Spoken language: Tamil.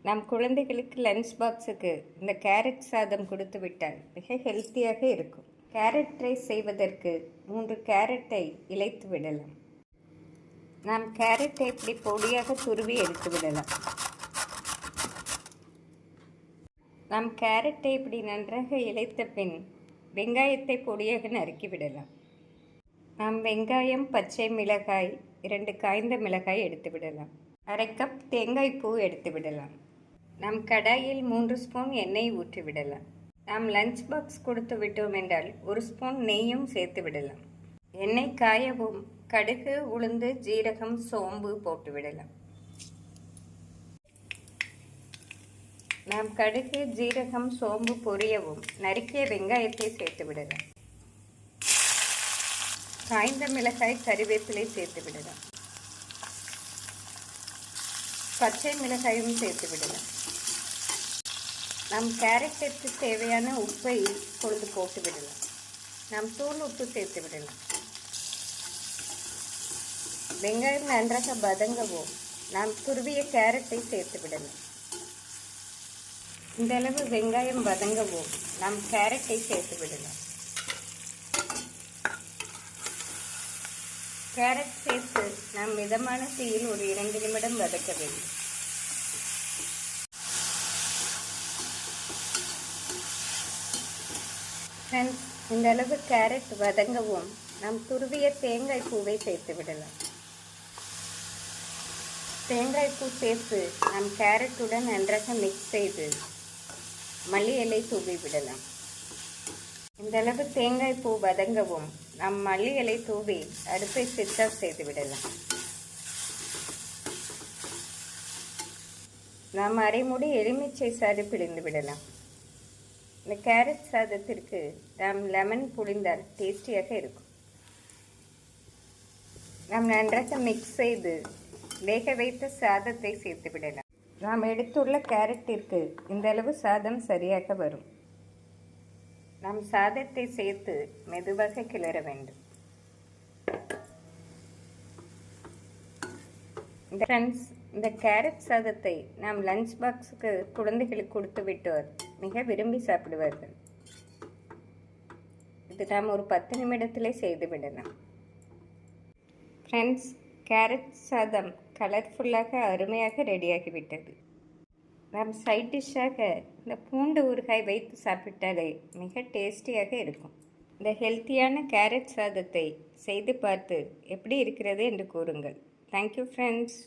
நம் குழந்தைகளுக்கு லஞ்ச் பாக்ஸுக்கு இந்த கேரட் சாதம் கொடுத்து விட்டால் மிக ஹெல்த்தியாக இருக்கும். கேரட் ரைஸ் செய்வதற்கு 3 கேரட்டை இழைத்து விடலாம். நாம் கேரட்டை இப்படி பொடியாக துருவி எடுத்து விடலாம். நாம் கேரட்டை இப்படி நன்றாக இழைத்த பின் வெங்காயத்தை பொடியாக நறுக்கி விடலாம். நாம் வெங்காயம், பச்சை மிளகாய், 2 காய்ந்த மிளகாய் எடுத்து விடலாம். 1/2 கப் தேங்காய் பூ எடுத்து விடலாம். நாம் கடாயில் 3 ஸ்பூன் எண்ணெய் ஊற்றி விடலாம். நாம் லஞ்ச் பாக்ஸ் கொடுத்து விட்டோம் என்றால் 1 ஸ்பூன் நெய்யும் சேர்த்து விடலாம். எண்ணெய் காயவும் கடுகு, உளுந்து, ஜீரகம், சோம்பு போட்டு விடலாம். நாம் கடுகு, ஜீரகம், சோம்பு பொரியவும் நறுக்கிய வெங்காயத்தை சேர்த்து விடலாம். காய்ந்த மிளகாய், கறிவேப்பிலை சேர்த்து விடலாம். பச்சை மிளகாயும் சேர்த்து விடலாம். நாம் கேரட்டிற்கு தேவையான உப்பை பொழுது போட்டு விடலாம். நாம் தூள் உப்பு சேர்த்து விடலாம். வெங்காயம் நன்றாக வதங்கவும் நாம் துருவிய கேரட்டை சேர்த்து விடலாம். இந்த அளவு வெங்காயம் வதங்கவும் நாம் கேரட்டை சேர்த்து விடலாம். கேரட் சேர்த்து நாம் மிதமான தீயில் ஒரு 2 நிமிடம் வதக்க வேண்டும். ஃப்ரெண்ட்ஸ், இந்த அளவு கேரட் வதங்கவும் நாம் துருவிய தேங்காய் பூவை சேர்த்து விடலாம். தேங்காய் பூ சேர்த்து நாம் கேரட்டுடன் நன்றாக மிக்ஸ் செய்து மல்லி இலை தூவி விடலாம். இந்த அளவு தேங்காய் பூ வதங்கவும் நாம் மல்லி இலை தூவி அடுப்பை ஸ்விட்ச் ஆஃப் செய்து விடலாம். நாம் அரைமுடி எலுமிச்சை சாறு பிழிந்து விடலாம். இந்த கேரட் சாதத்திற்கு நாம் லெமன் புழிந்தால் டேஸ்டியாக இருக்கும். நாம் நன்றாக மிக்ஸ் செய்து வேக வைத்த சாதத்தை சேர்த்து விடலாம். நாம் எடுத்துள்ள கேரட்டிற்கு இந்த அளவு சாதம் சரியாக வரும். நாம் சாதத்தை சேர்த்து மெதுவாக கிளற வேண்டும். ஃப்ரெண்ட்ஸ், இந்த கேரட் சாதத்தை நாம் லஞ்ச் பாக்ஸுக்கு குழந்தைகளுக்கு கொடுத்து விட்டோர் மிக விரும்பி சாப்பிடுவார்கள். இது நாம் ஒரு 10 நிமிடத்திலே செய்து விடலாம். ஃப்ரெண்ட்ஸ், கேரட் சாதம் கலர்ஃபுல்லாக அருமையாக ரெடியாகிவிட்டது. நாம் சைட் டிஷ்ஷாக இந்த பூண்டு ஊறுகாய் வைத்து சாப்பிட்டாலே மிக டேஸ்டியாக இருக்கும். இந்த ஹெல்த்தியான கேரட் சாதத்தை செய்து பார்த்து எப்படி இருக்கிறது என்று கூறுங்கள். Thank you friends.